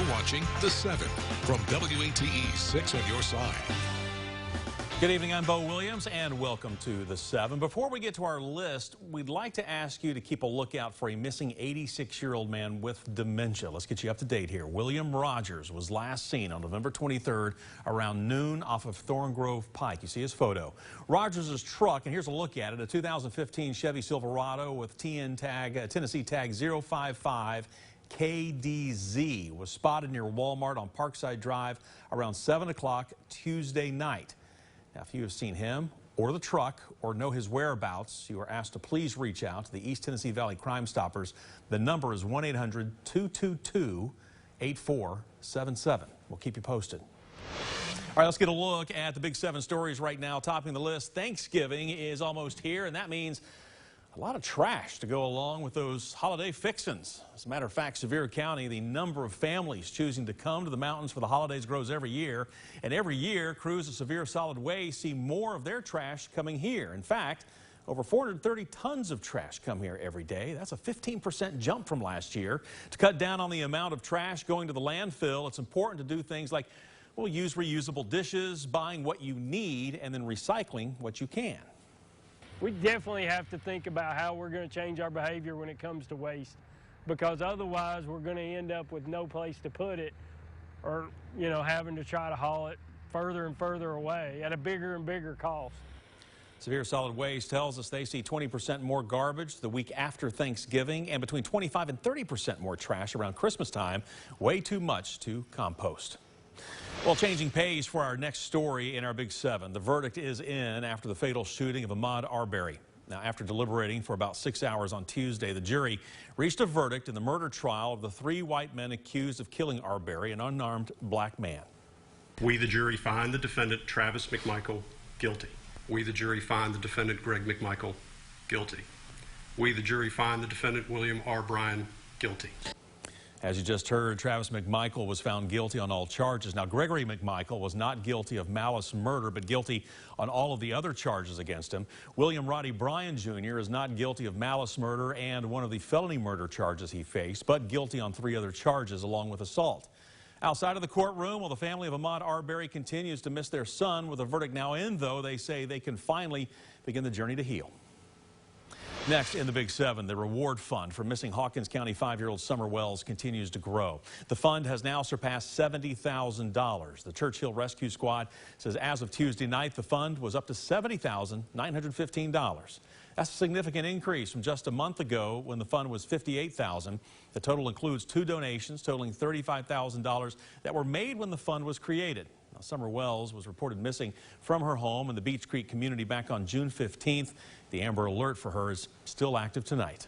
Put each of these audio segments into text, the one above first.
You're watching The 7 from WATE 6 on your side. Good evening, I'm Bo Williams, and welcome to The 7. Before we get to our list, we'd like to ask you to keep a lookout for a missing 86-year-old man with dementia. Let's get you up to date here. William Rogers was last seen on November 23rd around noon off of Thorngrove Pike. You see his photo. Rogers' truck, and here's a look at it, a 2015 Chevy Silverado with Tennessee tag 055 KDZ, was spotted near Walmart on Parkside Drive around 7 o'clock Tuesday night. Now, if you have seen him or the truck or know his whereabouts, you are asked to please reach out to the East Tennessee Valley Crime Stoppers. The number is 1-800-222-8477. We'll keep you posted. All right, let's get a look at the big 7 stories right now. Topping the list, Thanksgiving is almost here, and that means a lot of trash to go along with those holiday fixins. As a matter of fact, Sevier County, the number of families choosing to come to the mountains for the holidays grows every year. And every year, crews of Sevier Solid Waste see more of their trash coming here. In fact, over 430 tons of trash come here every day. That's a 15% jump from last year. To cut down on the amount of trash going to the landfill, it's important to do things like, well, use reusable dishes, buying what you need, and then recycling what you can. We definitely have to think about how we're going to change our behavior when it comes to waste, because otherwise we're going to end up with no place to put it, or, you know, having to try to haul it further and further away at a bigger and bigger cost. Sevier Solid Waste tells us they see 20% more garbage the week after Thanksgiving and between 25 and 30% more trash around Christmas time. Way too much to compost. Well, changing pace for our next story in our Big 7. The verdict is in after the fatal shooting of Ahmaud Arbery. Now, after deliberating for about 6 hours on Tuesday, the jury reached a verdict in the murder trial of the 3 white men accused of killing Arbery, an unarmed black man. We, the jury, find the defendant, Travis McMichael, guilty. We, the jury, find the defendant, Greg McMichael, guilty. We, the jury, find the defendant, William R. Bryan, guilty. As you just heard, Travis McMichael was found guilty on all charges. Now, Gregory McMichael was not guilty of malice murder, but guilty on all of the other charges against him. William Roddy Bryan, Jr. is not guilty of malice murder and one of the felony murder charges he faced, but guilty on 3 other charges along with assault. Outside of the courtroom, while the family of Ahmaud Arbery continues to miss their son, with a verdict now in, though, they say they can finally begin the journey to heal. Next in the Big 7, the reward fund for missing Hawkins County 5-year-old Summer Wells continues to grow. The fund has now surpassed $70,000. The Churchill Rescue Squad says as of Tuesday night, the fund was up to $70,915. That's a significant increase from just a month ago when the fund was $58,000. The total includes 2 donations totaling $35,000 that were made when the fund was created. Now, Summer Wells was reported missing from her home in the Beach Creek community back on June 15th. The Amber Alert for her is still active tonight.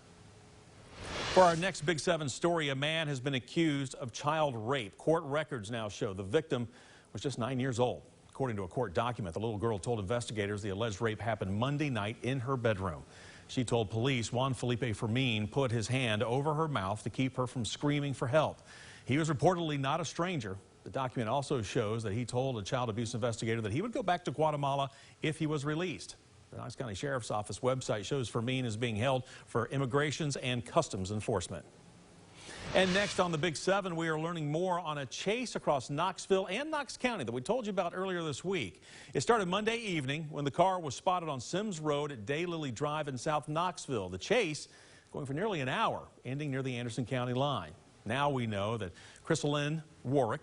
For our next Big 7 story, a man has been accused of child rape. Court records now show the victim was just 9 years old. According to a court document, the little girl told investigators the alleged rape happened Monday night in her bedroom. She told police Juan Felipe Fermin put his hand over her mouth to keep her from screaming for help. He was reportedly not a stranger. The document also shows that he told a child abuse investigator that he would go back to Guatemala if he was released. The Knox County Sheriff's Office website shows Fermin is being held for immigrations and customs enforcement. And next on the Big 7, we are learning more on a chase across Knoxville and Knox County that we told you about earlier this week. It started Monday evening when the car was spotted on Sims Road at Daylily Drive in South Knoxville. The chase going for nearly an hour, ending near the Anderson County line. Now we know that Chrysalyn Warwick,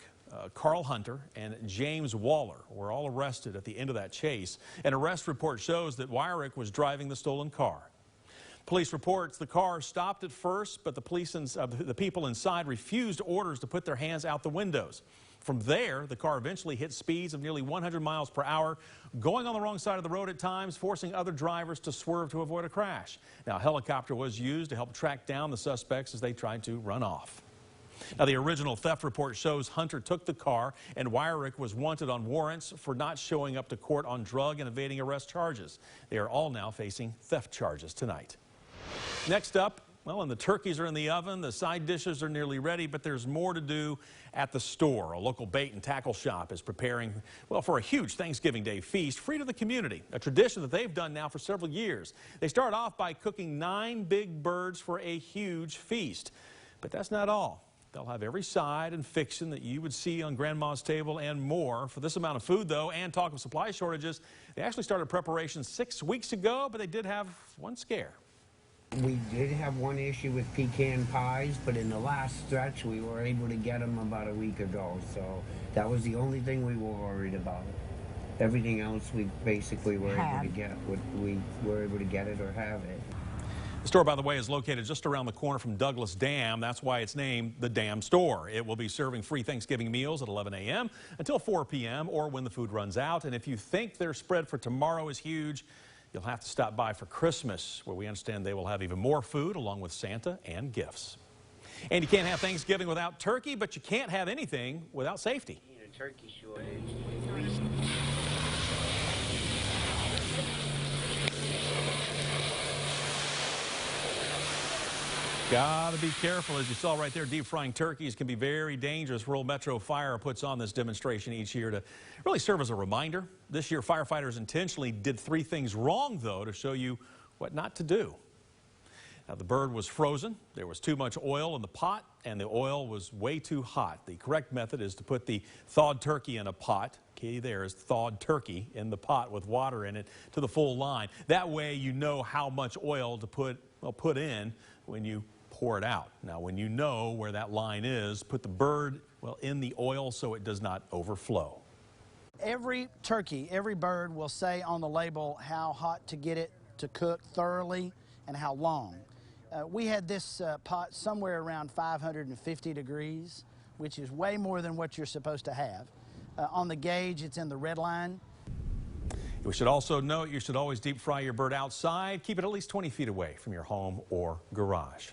Carl Hunter, and James Waller were all arrested at the end of that chase. An arrest report shows that Wyrick was driving the stolen car. Police reports the car stopped at first, but the people inside refused orders to put their hands out the windows. From there, the car eventually hit speeds of nearly 100 miles per hour, going on the wrong side of the road at times, forcing other drivers to swerve to avoid a crash. Now, a helicopter was used to help track down the suspects as they tried to run off. Now, the original theft report shows Hunter took the car and Wyrick was wanted on warrants for not showing up to court on drug and evading arrest charges. They are all now facing theft charges tonight. Next up, well, and the turkeys are in the oven, the side dishes are nearly ready, but there's more to do at the store. A local bait and tackle shop is preparing, well, for a huge Thanksgiving Day feast, free to the community, a tradition that they've done now for several years. They start off by cooking 9 big birds for a huge feast. But that's not all. They'll have every side and fixin' that you would see on Grandma's table and more. For this amount of food, though, and talk of supply shortages, they actually started preparations 6 weeks ago, but they did have one scare. We did have one issue with pecan pies, but in the last stretch, we were able to get them about a week ago. So that was the only thing we were worried about. Everything else we basically were able to get. We were able to get it or have it. The store, by the way, is located just around the corner from Douglas Dam. That's why it's named the Dam Store. It will be serving free Thanksgiving meals at 11 a.m. until 4 p.m. or when the food runs out. And if you think their spread for tomorrow is huge, you'll have to stop by for Christmas, where we understand they will have even more food along with Santa and gifts. And you can't have Thanksgiving without turkey, but you can't have anything without safety. Turkey shortage. Gotta be careful. As you saw right there, deep frying turkeys can be very dangerous. Rural Metro Fire puts on this demonstration each year to really serve as a reminder. This year, firefighters intentionally did 3 things wrong, though, to show you what not to do. Now, the bird was frozen, there was too much oil in the pot, and the oil was way too hot. The correct method is to put the thawed turkey in a pot. Key there is thawed turkey in the pot with water in it to the full line. That way you know how much oil to put in when you pour it out. Now, when you know where that line is, put the bird, in the oil so it does not overflow. Every turkey, every bird will say on the label how hot to get it to cook thoroughly and how long. We had this pot somewhere around 550 degrees, which is way more than what you're supposed to have. On the gauge, it's in the red line. We should also note you should always deep fry your bird outside. Keep it at least 20 feet away from your home or garage.